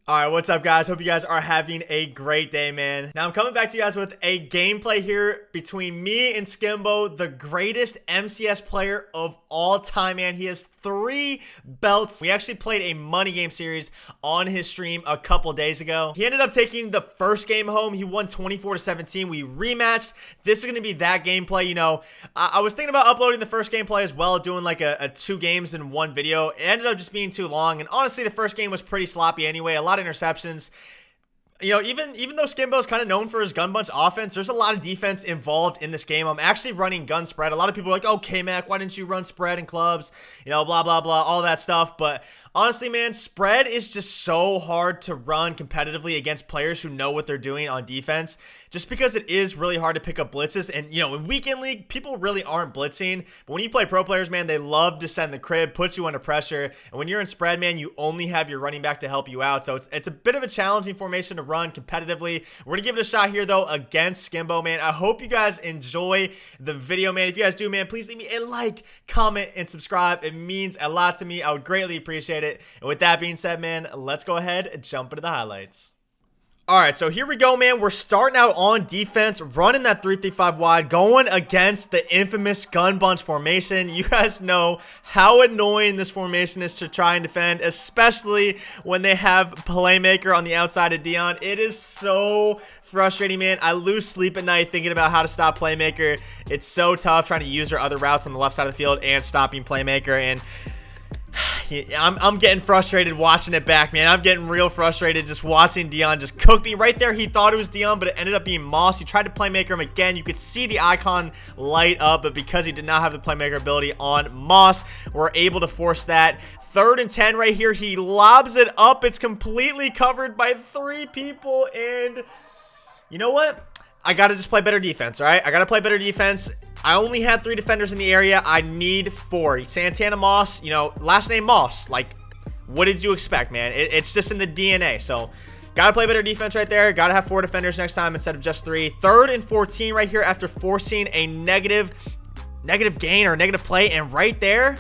All right, what's up, guys? Hope you guys are having a great day, man. Now, I'm coming back to you guys with a gameplay here between me and Skimbo, the greatest MCS player of all time, man. He has 3 belts. We actually played a money game series on his stream a couple days ago. He ended up taking the first game home. He won 24-17. We rematched. This is going to be that gameplay. You know, I was thinking about uploading the first gameplay as well, doing like a 2 games in 1 video. It ended up just being too long, and honestly, the first game was pretty sloppy anyway. A lot of interceptions. You know, even though Skimbo is kind of known for his gun bunch offense, there's a lot of defense involved in this game. I'm actually running gun spread. A lot of people are like, oh, Kmac, why didn't you run spread in clubs? You know, blah, blah, blah, all that stuff. But honestly, man, spread is just so hard to run competitively against players who know what they're doing on defense, just because it is really hard to pick up blitzes. And, you know, in weekend league, people really aren't blitzing. But when you play pro players, man, they love to send the crib, put you under pressure. And when you're in spread, man, you only have your running back to help you out. So it's a bit of a challenging formation to run competitively. We're going to give it a shot here, though, against Skimbo, man. I hope you guys enjoy the video, man. If you guys do, man, please leave me a like, comment, and subscribe. It means a lot to me. I would greatly appreciate it. And with that being said, man, let's go ahead and jump into the highlights. All right, so here we go, man. We're starting out on defense, running that 3-3-5 wide, going against the infamous gun bunch formation. You guys know how annoying this formation is to try and defend, especially when they have Playmaker on the outside of Dion. It is so frustrating, man. I lose sleep at night thinking about how to stop Playmaker. It's so tough trying to use her other routes on the left side of the field and stopping Playmaker, and I'm getting frustrated watching it back, man. I'm getting real frustrated just watching Dion just cook me. Right there, he thought it was Dion, but it ended up being Moss. He tried to playmaker him again. You could see the icon light up, but because he did not have the playmaker ability on Moss, we're able to force that. 3rd and 10 right here. He lobs it up. It's completely covered by 3 people, and you know what? I got to just play better defense, all right? I got to play better defense. I only had 3 defenders in the area. I need 4. Santana Moss, you know, last name Moss. Like, what did you expect, man? It's just in the DNA. So, got to play better defense right there. Got to have 4 defenders next time instead of just 3. 3rd and 14 right here after forcing a negative gain or negative play. And right there,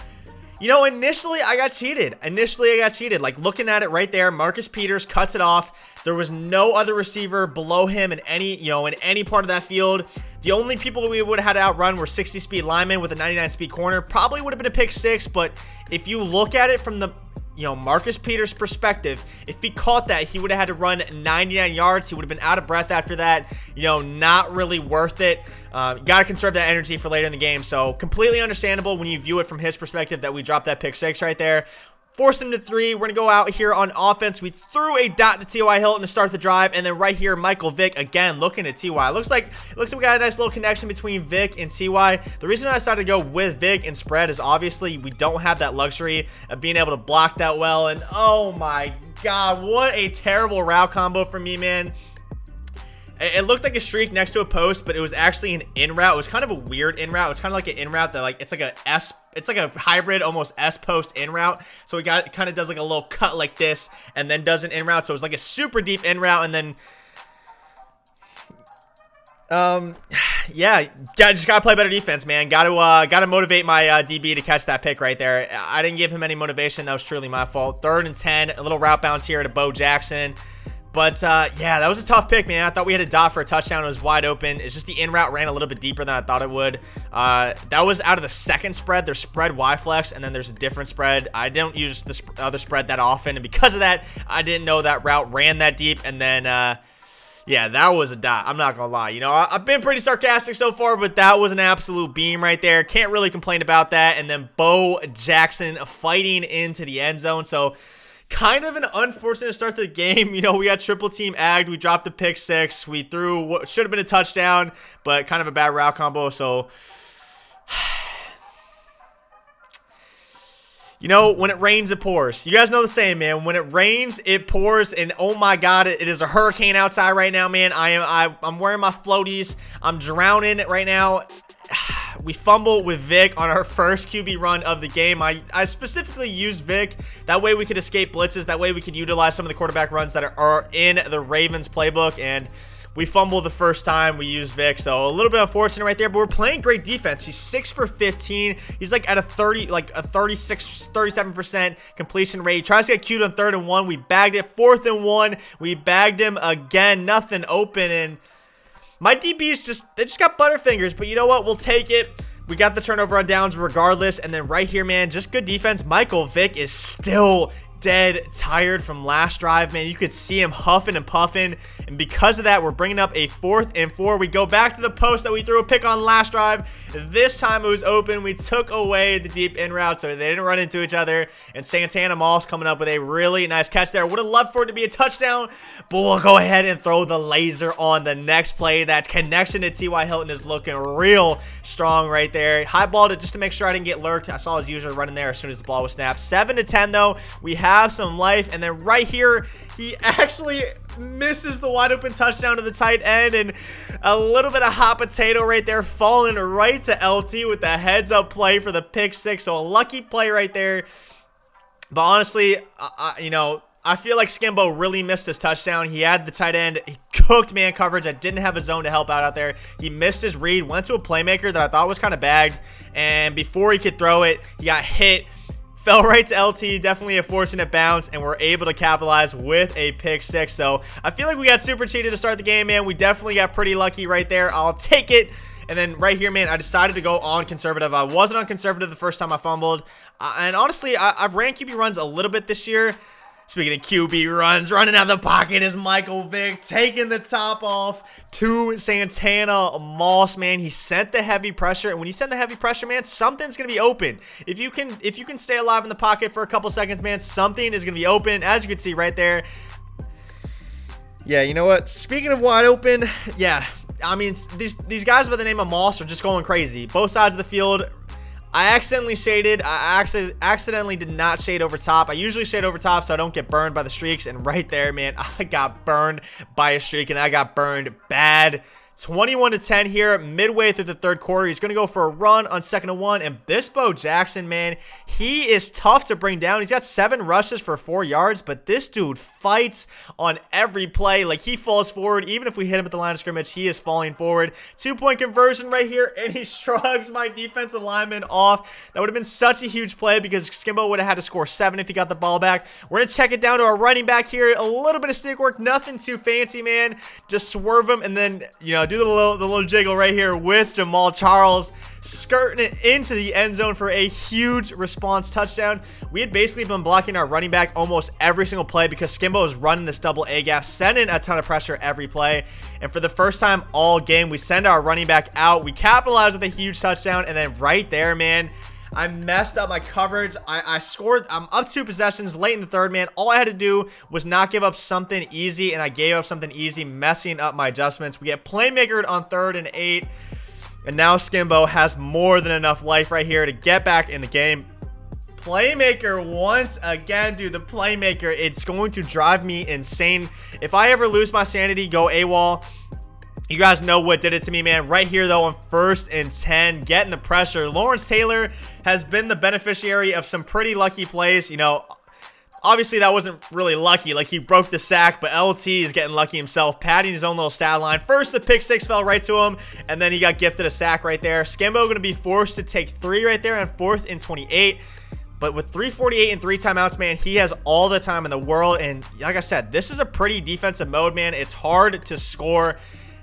you know, initially I got cheated. Like, looking at it right there, Marcus Peters cuts it off. There was no other receiver below him in any part of that field. The only people we would have had to outrun were 60 speed linemen with a 99 speed corner. Probably would have been a pick 6, but if you look at it from the, you know, Marcus Peters' perspective, if he caught that, he would have had to run 99 yards. He would have been out of breath after that. You know, not really worth it. Got to conserve that energy for later in the game. So completely understandable when you view it from his perspective that we dropped that pick 6 right there. Forced him to 3. We're going to go out here on offense. We threw a dot to T.Y. Hilton to start the drive. And then right here, Michael Vick, again, looking at T.Y. Looks like we got a nice little connection between Vick and T.Y. The reason I decided to go with Vick and spread is obviously we don't have that luxury of being able to block that well. And oh my God, what a terrible route combo for me, man. It looked like a streak next to a post, but it was actually an in route. It was kind of a weird in route. It's kind of like an in route that, like, it's like a hybrid, almost S post in route. So it kind of does like a little cut like this and then does an in route. So it was like a super deep in route, and then yeah, just gotta play better defense, man. Gotta motivate my DB to catch that pick right there. I didn't give him any motivation. That was truly my fault. 3rd and 10, a little route bounce here to Bo Jackson. But, yeah, that was a tough pick, man. I thought we had a dot for a touchdown. It was wide open. It's just the in route ran a little bit deeper than I thought it would. That was out of the second spread. There's spread Y-flex, and then there's a different spread. I don't use the other spread that often, and because of that, I didn't know that route ran that deep. And then, yeah, that was a dot. I'm not going to lie. You know, I've been pretty sarcastic so far, but that was an absolute beam right there. Can't really complain about that. And then Bo Jackson fighting into the end zone. So, kind of an unfortunate start to the game. You know, we got triple team agged. We dropped the pick 6. We threw what should have been a touchdown, but kind of a bad route combo. So, you know, when it rains, it pours. You guys know the saying, man. When it rains, it pours. And oh my God, it is a hurricane outside right now, man. I'm wearing my floaties. I'm drowning right now. We fumble with Vic on our first QB run of the game. I specifically used Vic. That way we could escape blitzes. That way we could utilize some of the quarterback runs that are in the Ravens playbook. And We fumbled the first time we used Vic, so a little bit unfortunate right there, but we're playing great defense. He's 6 for 15. He's like at a 37% completion rate. He tries to get cute on 3rd and 1. We bagged it. 4th and 1. We bagged him again. Nothing open, and my DBs they just got butterfingers, but you know what? We'll take it. We got the turnover on downs regardless, and then right here, man, just good defense. Michael Vick is still dead tired from last drive, man. You could see him huffing and puffing, and because of that, we're bringing up a 4th and 4. We go back to the post that we threw a pick on last drive. This time it was open. We took away the deep in route so they didn't run into each other, and Santana Moss coming up with a really nice catch there. Would have loved for it to be a touchdown, but we'll go ahead and throw the laser on the next play. That connection to T.Y. Hilton is looking real strong right there. Highballed it just to make sure I didn't get lurked. I saw his user running there as soon as the ball was snapped. 7-10 though. We have some life, and then right here he actually misses the wide open touchdown to the tight end, and a little bit of hot potato right there, falling right to LT with the heads up play for the pick 6. So a lucky play right there, but honestly, you know, I feel like Skimbo really missed his touchdown. He had the tight end. He cooked man coverage. I didn't have a zone to help out there. He missed his read, went to a playmaker that I thought was kind of bagged, and before he could throw it, he got hit. Fell right to LT, definitely a fortunate bounce, and we're able to capitalize with a pick 6. So I feel like we got super cheated to start the game, man. We definitely got pretty lucky right there. I'll take it. And then right here, man, I decided to go on conservative. I wasn't on conservative the first time I fumbled. And honestly, I've ran QB runs a little bit this year. Speaking of QB runs, running out of the pocket is Michael Vick, taking the top off to Santana Moss, man. He sent the heavy pressure, and when you send the heavy pressure, man, something's gonna be open. If you can stay alive in the pocket for a couple seconds, man, something is gonna be open, as you can see right there. Yeah, you know what? Speaking of wide open, yeah, I mean, these guys by the name of Moss are just going crazy. Both sides of the field. I accidentally shaded. I accidentally did not shade over top. I usually shade over top so I don't get burned by the streaks. And right there, man, I got burned by a streak, and I got burned bad. 21-10 here, midway through the 3rd quarter. He's going to go for a run on 2nd and 1. And Bispo Jackson, man, he is tough to bring down. He's got 7 rushes for 4 yards, but this dude fights on every play. Like, he falls forward. Even if we hit him at the line of scrimmage, he is falling forward. 2-point conversion right here, and he shrugs my defensive lineman off. That would have been such a huge play because Skimbo would have had to score 7 if he got the ball back. We're going to check it down to our running back here. A little bit of stick work, nothing too fancy, man. Just swerve him, and then, you know, do the little jiggle right here with Jamal Charles, skirting it into the end zone for a huge response touchdown. We had basically been blocking our running back almost every single play because Skimbo is running this double A gap, sending a ton of pressure every play. And for the first time all game, we send our running back out. We capitalize with a huge touchdown, and then right there, man, I messed up my coverage. I scored. I'm up 2 possessions late in the 3rd, man. All I had to do was not give up something easy, and I gave up something easy, messing up my adjustments. We get playmakered on 3rd and 8, and now Skimbo has more than enough life right here to get back in the game. Playmaker once again, dude. The playmaker, it's going to drive me insane. If I ever lose my sanity, go AWOL. You guys know what did it to me, man. Right here, though, on 1st and 10, getting the pressure. Lawrence Taylor has been the beneficiary of some pretty lucky plays. You know, obviously that wasn't really lucky. Like, he broke the sack, but LT is getting lucky himself, padding his own little stat line. First, the pick 6 fell right to him, and then he got gifted a sack right there. Skimbo going to be forced to take 3 right there on 4th and 28. But with 3:48 and 3 timeouts, man, he has all the time in the world. And like I said, this is a pretty defensive mode, man. It's hard to score,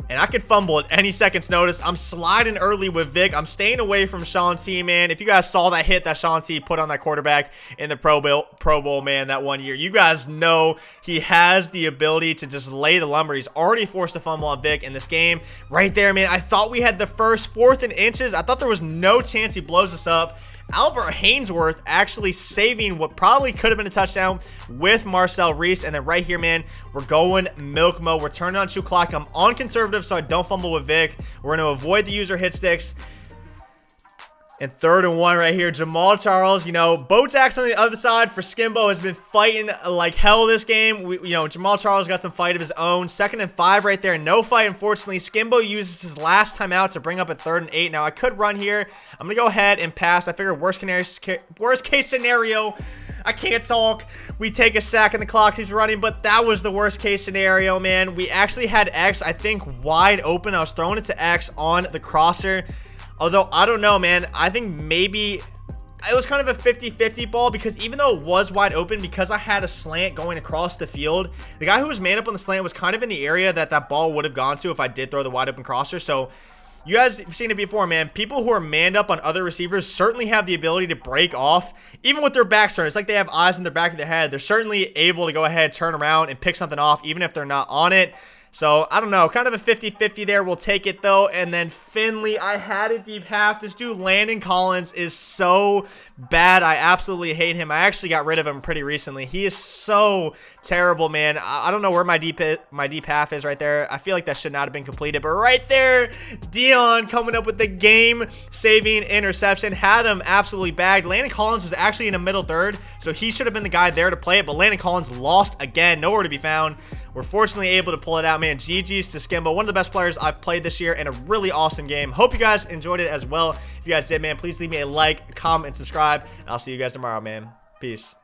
and I could fumble at any second's notice. I'm sliding early with Vic. I'm staying away from Sean T, man. If you guys saw that hit that Sean T put on that quarterback in the Pro Bowl, man, that one year, you guys know he has the ability to just lay the lumber. He's already forced a fumble on Vic in this game. Right there, man, I thought we had the first 4th and inches. I thought there was no chance he blows us up. Albert Hainsworth actually saving what probably could have been a touchdown with Marcel Reese. And then right here, man, we're going milk mode. We're turning on 2 clock. I'm on conservative so I don't fumble with Vic. We're going to avoid the user hit sticks. And 3rd and 1 right here. Jamal Charles, you know, Botax on the other side for Skimbo has been fighting like hell this game. You know, Jamal Charles got some fight of his own. 2nd and 5 right there. No fight, unfortunately. Skimbo uses his last timeout to bring up a 3rd and 8. Now, I could run here. I'm going to go ahead and pass. I figure worst case scenario, I can't talk. We take a sack and the clock keeps running, but that was the worst case scenario, man. We actually had X, I think, wide open. I was throwing it to X on the crosser. Although, I don't know, man. I think maybe it was kind of a 50-50 ball because even though it was wide open, because I had a slant going across the field, the guy who was man up on the slant was kind of in the area that that ball would have gone to if I did throw the wide open crosser. So, you guys have seen it before, man. People who are manned up on other receivers certainly have the ability to break off, even with their backs turned. It's like they have eyes in the back of their head. They're certainly able to go ahead, turn around, and pick something off, even if they're not on it. So, I don't know. Kind of a 50-50 there. We'll take it, though. And then Finley, I had a deep half. This dude, Landon Collins, is so bad. I absolutely hate him. I actually got rid of him pretty recently. He is so terrible, man. I don't know where my deep half is right there. I feel like that should not have been completed. But right there, Dion coming up with the game-saving interception. Had him absolutely bagged. Landon Collins was actually in the middle third, so he should have been the guy there to play it. But Landon Collins lost again. Nowhere to be found. We're fortunately able to pull it out, man. GG's to Skimbo, one of the best players I've played this year, and a really awesome game. Hope you guys enjoyed it as well. If you guys did, man, please leave me a like, comment, and subscribe. And I'll see you guys tomorrow, man. Peace.